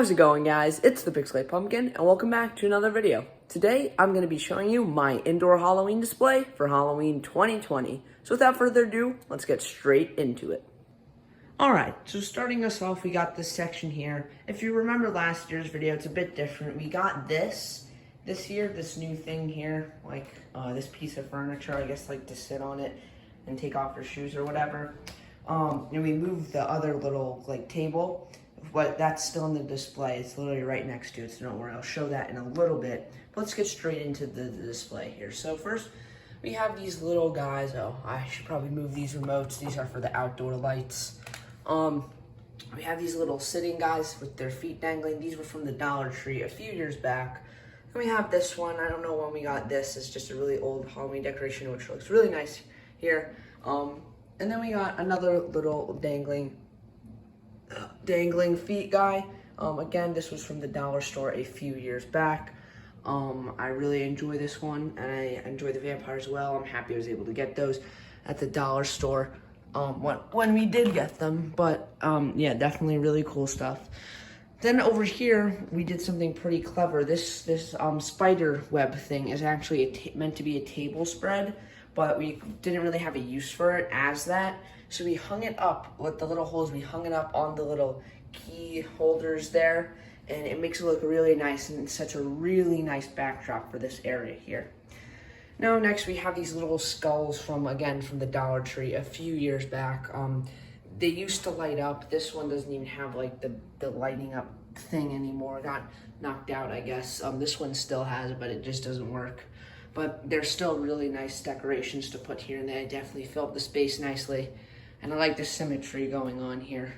How's it going, guys? It's the Pixelate Pumpkin, and welcome back to another video. Today, I'm going to be showing you my indoor Halloween display for Halloween 2020. So without further ado, let's get straight into it. Alright, so starting us off, we got this section here. If you remember last year's video, it's a bit different. We got this year, this new thing here, like this piece of furniture, I guess, like to sit on it and take off your shoes or whatever. And we moved the other little like table, but that's still in the display. It's literally right next to it, so don't worry, I'll show that in a little bit. But let's get straight into the display here. So first, we have these little guys. Oh, I should probably move these remotes. These are for the outdoor lights. We have these little sitting guys with their feet dangling. These were from the Dollar Tree a few years back. And we have this one. I don't know when we got this. It's just a really old Halloween decoration, which looks really nice here. And then we got another little dangling feet guy. Again, this was from the dollar store a few years back. I really enjoy this one, and I enjoy the vampire as well. I'm happy I was able to get those at the dollar store when we did get them. But yeah, definitely really cool stuff. Then over here, we did something pretty clever. This spider web thing is actually meant to be a table spread, but we didn't really have a use for it as that. So we hung it up with the little holes. We hung it up on the little key holders there, and it makes it look really nice, and it's such a really nice backdrop for this area here. Now next we have these little skulls from the Dollar Tree a few years back. They used to light up. This one doesn't even have like the lighting up thing anymore. It got knocked out, I guess. This one still has it, but it just doesn't work. But they're still really nice decorations to put here, and they definitely fill up the space nicely. And I like the symmetry going on here.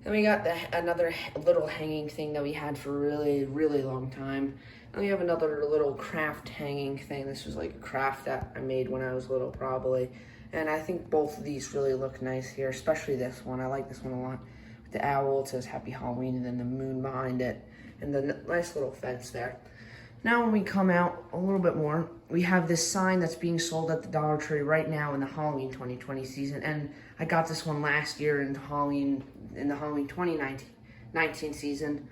Then we got another little hanging thing that we had for a really, really long time. And we have another little craft hanging thing. This was like a craft that I made when I was little, probably. And I think both of these really look nice here, especially this one. I like this one a lot. With the owl, it says Happy Halloween, and then the moon behind it, and the nice little fence there. Now when we come out a little bit more, we have this sign that's being sold at the Dollar Tree right now in the Halloween 2020 season. And I got this one last year in the Halloween 2019 season.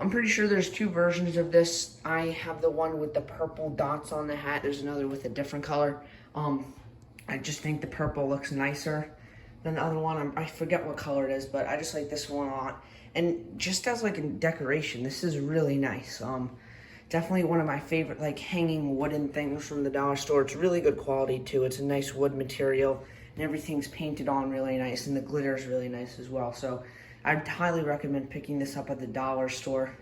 I'm pretty sure there's two versions of this. I have the one with the purple dots on the hat. There's another with a different color. I just think the purple looks nicer than the other one. I forget what color it is, but I just like this one a lot. And just as like a decoration, this is really nice. Definitely one of my favorite like hanging wooden things from the dollar store. It's really good quality too. It's a nice wood material, and everything's painted on really nice, and the glitter is really nice as well. So I'd highly recommend picking this up at the dollar store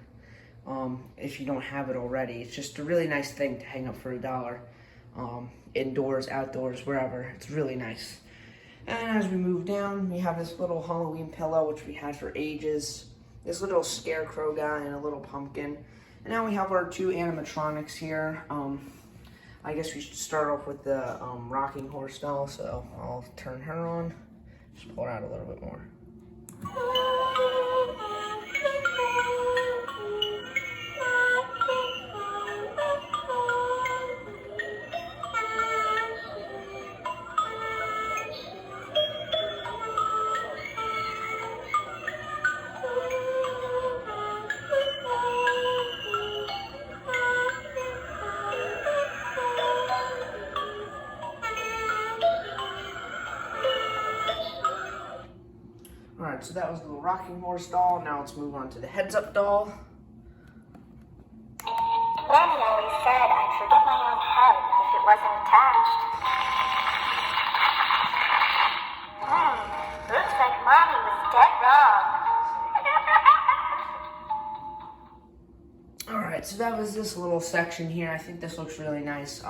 if you don't have it already. It's just a really nice thing to hang up for $1. Indoors, outdoors, wherever. It's really nice. And as we move down, we have this little Halloween pillow, which we had for ages. This little scarecrow guy and a little pumpkin. And now we have our two animatronics here. I guess we should start off with the rocking horse doll, so I'll turn her on. Just pull her out a little bit more. Alright, so that was the little rocking horse doll. Now let's move on to the heads up doll. Granny always said I'd forget my own head if it wasn't attached. Looks like Mommy was dead wrong. Alright, so that was this little section here. I think this looks really nice.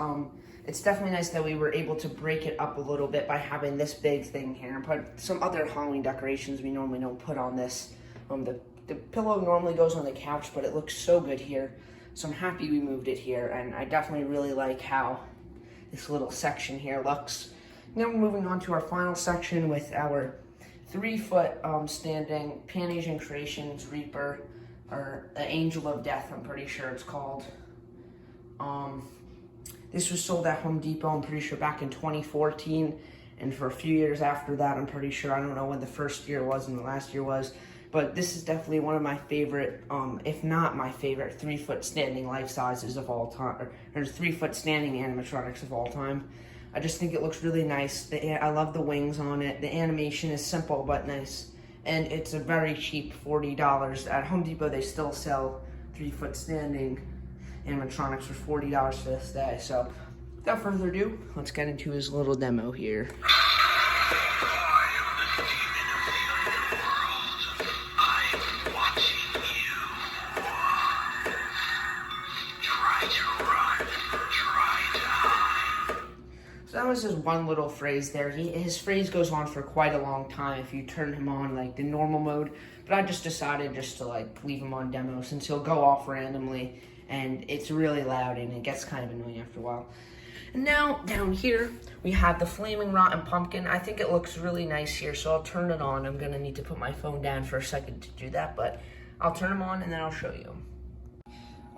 It's definitely nice that we were able to break it up a little bit by having this big thing here and put some other Halloween decorations we normally don't put on this. The pillow normally goes on the couch, but it looks so good here. So I'm happy we moved it here, and I definitely really like how this little section here looks. Now we're moving on to our final section with our 3-foot standing Pan-Asian Creations Reaper, or the Angel of Death, I'm pretty sure it's called. This was sold at Home Depot, I'm pretty sure, back in 2014. And for a few years after that, I'm pretty sure, I don't know when the first year was and the last year was, but this is definitely one of my favorite, if not my favorite, 3-foot standing life sizes of all time, or 3-foot standing animatronics of all time. I just think it looks really nice. I love the wings on it. The animation is simple but nice. And it's a very cheap $40. At Home Depot, they still sell 3-foot standing animatronics for $40 to this day. So without further ado, let's get into his little demo here. So that was just one little phrase there. His phrase goes on for quite a long time if you turn him on like the normal mode. But I just decided just to like leave him on demo since he'll go off randomly and it's really loud and it gets kind of annoying after a while. And now down here we have the flaming rotten pumpkin. I think it looks really nice here, so I'll turn it on. I'm gonna need to put my phone down for a second to do that, but I'll turn him on and then I'll show you.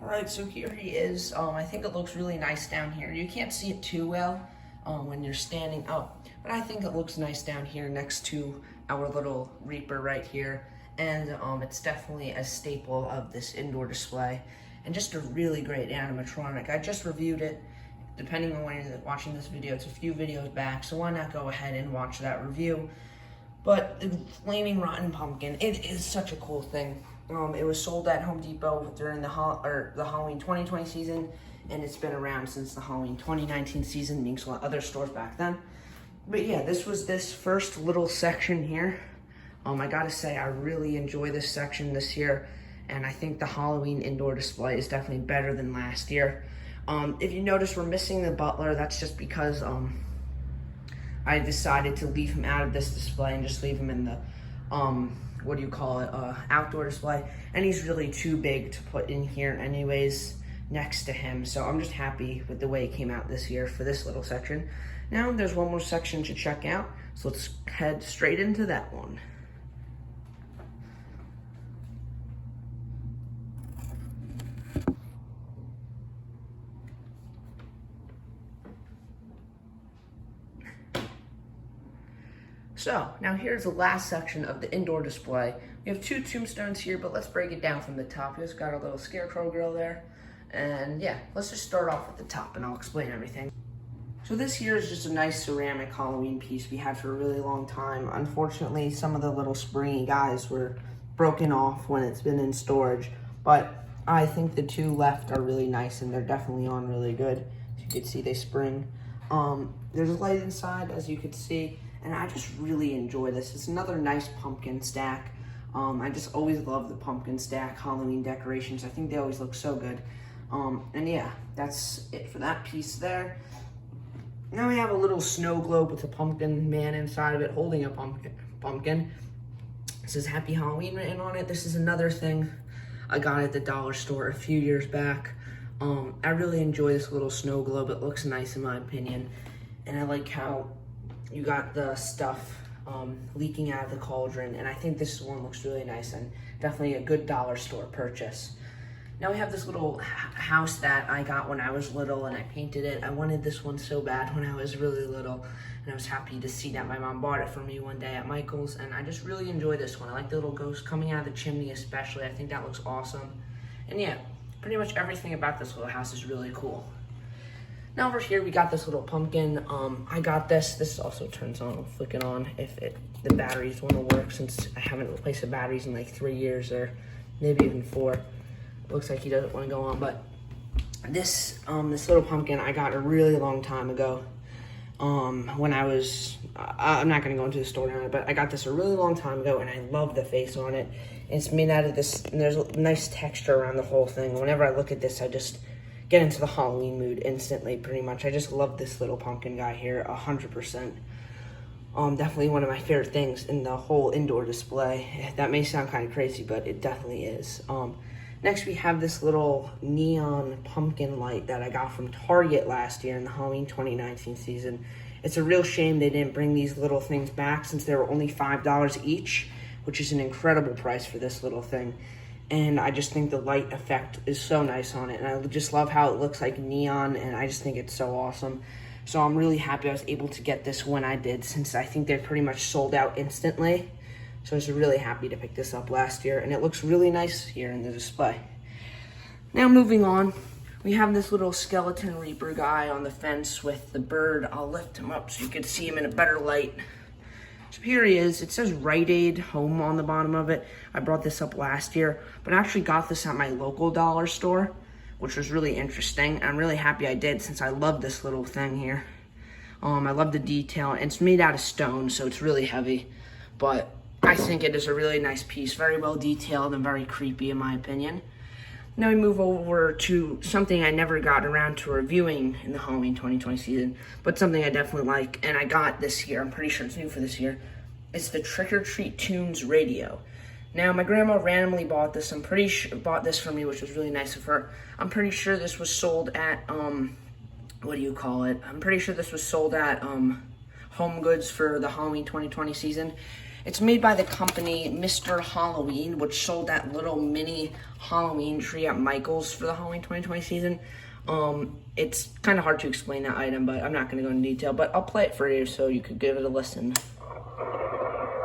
Alright, so here he is. I think it looks really nice down here. You can't see it too well when you're standing up, but I think it looks nice down here next to our little Reaper right here, and it's definitely a staple of this indoor display, and just a really great animatronic. I just reviewed it, depending on when you're watching this video, it's a few videos back, so why not go ahead and watch that review. But the flaming rotten pumpkin, it is such a cool thing. It was sold at Home Depot during the Halloween 2020 season, and it's been around since the Halloween 2019 season, being sold at other stores back then. But yeah, this was this first little section here. I gotta say, I really enjoy this section this year, and I think the Halloween indoor display is definitely better than last year. If you notice, we're missing the butler. That's just because I decided to leave him out of this display and just leave him in the outdoor display, and he's really too big to put in here anyways next to him, so I'm just happy with the way it came out this year for this little section. Now there's one more section to check out, so let's head straight into that one. So, now here's the last section of the indoor display. We have 2 tombstones here, but let's break it down from the top. We just got a little scarecrow girl there. And yeah, let's just start off at the top and I'll explain everything. So this here is just a nice ceramic Halloween piece we had for a really long time. Unfortunately, some of the little springy guys were broken off when it's been in storage, but I think the 2 left are really nice and they're definitely on really good. As you can see, they spring. There's a light inside, as you could see, and I just really enjoy this. It's another nice pumpkin stack. I just always love the pumpkin stack Halloween decorations. I think they always look so good. And yeah, that's it for that piece there. Now we have a little snow globe with a pumpkin man inside of it holding a pumpkin. It says Happy Halloween written on it. This is another thing I got at the dollar store a few years back. I really enjoy this little snow globe. It looks nice in my opinion. And I like how you got the stuff leaking out of the cauldron. And I think this one looks really nice and definitely a good dollar store purchase. Now we have this little house that I got when I was little and I painted it. I wanted this one so bad when I was really little, and I was happy to see that my mom bought it for me one day at Michael's, and I just really enjoy this one. I like the little ghost coming out of the chimney especially. I think that looks awesome. And yeah, pretty much everything about this little house is really cool. Now over here we got this little pumpkin. I got this also turns on. I'll flick it on if the batteries want to work, since I haven't replaced the batteries in like 3 years or maybe even 4. Looks like he doesn't want to go on, but this little pumpkin I got a really long time ago. When I was, I'm not going to go into the story on it, but I got this a really long time ago, and I love the face on it. It's made out of this, and there's a nice texture around the whole thing. Whenever I look at this, I just get into the Halloween mood instantly, pretty much. I just love this little pumpkin guy here, 100%. Definitely one of my favorite things in the whole indoor display. That may sound kind of crazy, but it definitely is. Next, we have this little neon pumpkin light that I got from Target last year in the Halloween 2019 season. It's a real shame they didn't bring these little things back, since they were only $5 each, which is an incredible price for this little thing. And I just think the light effect is so nice on it, and I just love how it looks like neon, and I just think it's so awesome. So I'm really happy I was able to get this when I did, since I think they're pretty much sold out instantly. So I was really happy to pick this up last year, and it looks really nice here in the display. Now moving on, we have this little skeleton reaper guy on the fence with the bird. I'll lift him up so you can see him in a better light. So here he is. It says Rite Aid Home on the bottom of it. I brought this up last year, but I actually got this at my local dollar store, which was really interesting. I'm really happy I did since I love this little thing here. I love the detail. It's made out of stone, so it's really heavy, but I think it is a really nice piece, very well detailed and very creepy in my opinion. Now we move over to something I never got around to reviewing in the Halloween 2020 season, but something I definitely like, and I got this year. I'm pretty sure it's new for this year. It's the Trick or Treat Tunes radio. Now my grandma randomly bought this. Bought this for me, which was really nice of her. I'm pretty sure this was sold at what do you call it? I'm pretty sure this was sold at Home Goods for the Halloween 2020 season. It's made by the company Mr. Halloween, which sold that little mini Halloween tree at Michael's for the Halloween 2020 season. It's kind of hard to explain that item, but I'm not going to go into detail. But I'll play it for you so you could give it a listen.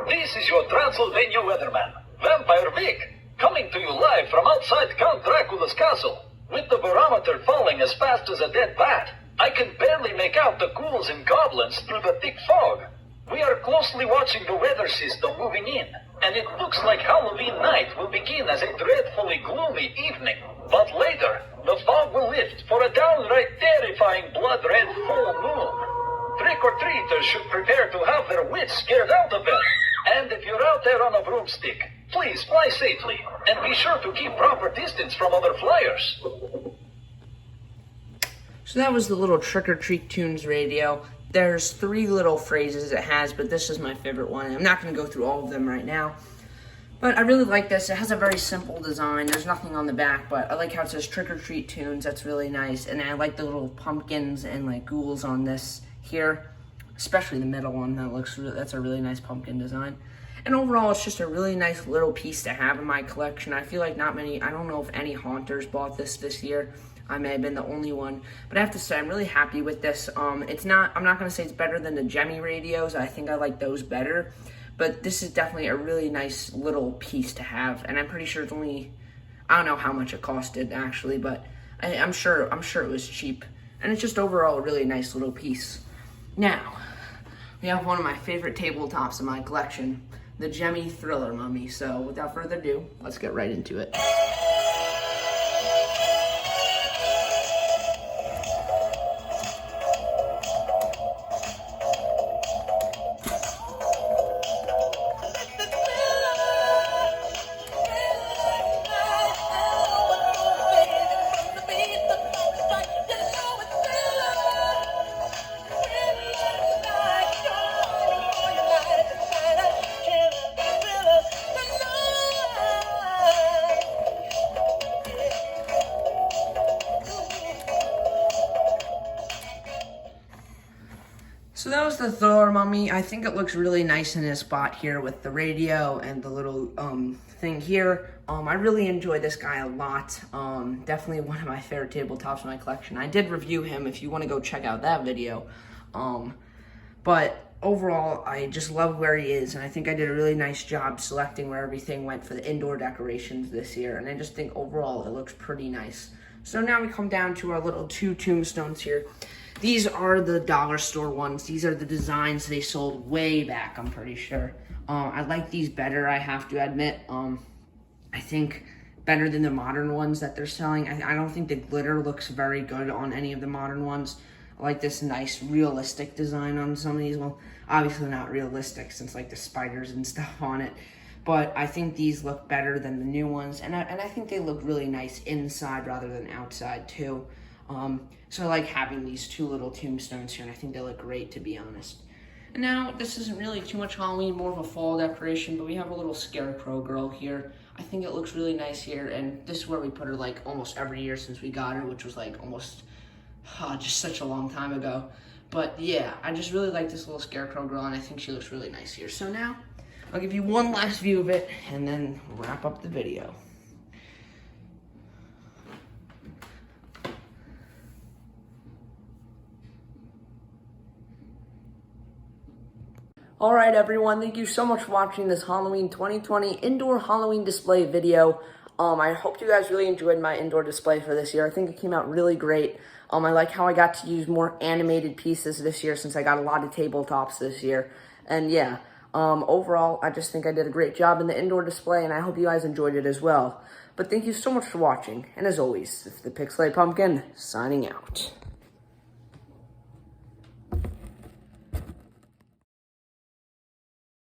This is your Transylvania weatherman, Vampire Vic, coming to you live from outside Count Dracula's castle. With the barometer falling as fast as a dead bat, I can barely make out the ghouls and goblins through the thick fog. We are closely watching the weather system moving in, and it looks like Halloween night will begin as a dreadfully gloomy evening. But later, the fog will lift for a downright terrifying blood-red full moon. Trick-or-treaters should prepare to have their wits scared out of them. And if you're out there on a broomstick, please fly safely, and be sure to keep proper distance from other flyers. So that was the little Trick or Treat Tunes radio. There's 3 little phrases it has, but this is my favorite one. I'm not going to go through all of them right now, but I really like this. It has a very simple design. There's nothing on the back, but I like how it says Trick or Treat Tunes. That's really nice, and I like the little pumpkins and like ghouls on this here, especially the middle one. That's a really nice pumpkin design. And overall, it's just a really nice little piece to have in my collection. I feel like I don't know if any haunters bought this year. I may have been the only one, but I have to say I'm really happy with this. I'm not going to say it's better than the Jemmy radios. I think I like those better, but this is definitely a really nice little piece to have, and I'm pretty sure it's only, I don't know how much it costed actually, but I'm sure it was cheap, and it's just overall a really nice little piece. Now, we have one of my favorite tabletops in my collection, the Jemmy Thriller Mummy. So without further ado, let's get right into it. So that was the Thriller Mummy. I think it looks really nice in this spot here with the radio and the little thing here. I really enjoy this guy a lot. Definitely one of my favorite tabletops in my collection. I did review him if you want to go check out that video. But overall, I just love where he is, and I think I did a really nice job selecting where everything went for the indoor decorations this year, and I just think overall it looks pretty nice. So now we come down to our little 2 tombstones here. These are the dollar store ones. These are the designs they sold way back, I'm pretty sure. I like these better, I have to admit. I think better than the modern ones that they're selling. I don't think the glitter looks very good on any of the modern ones. I like this nice realistic design on some of these. Well, obviously not realistic since like the spiders and stuff on it. But I think these look better than the new ones. And I think they look really nice inside rather than outside too. So I like having these 2 little tombstones here, and I think they look great, to be honest. And now, this isn't really too much Halloween, more of a fall decoration, but we have a little scarecrow girl here. I think it looks really nice here, and this is where we put her like almost every year since we got her, which was like almost just such a long time ago. But yeah, I just really like this little scarecrow girl, and I think she looks really nice here. So now, I'll give you one last view of it, and then wrap up the video. All right, everyone. Thank you so much for watching this Halloween 2020 indoor Halloween display video. I hope you guys really enjoyed my indoor display for this year. I think it came out really great. I like how I got to use more animated pieces this year since I got a lot of tabletops this year. And yeah, overall, I just think I did a great job in the indoor display, and I hope you guys enjoyed it as well. But thank you so much for watching. And as always, it's the Pixelated Pumpkin, signing out.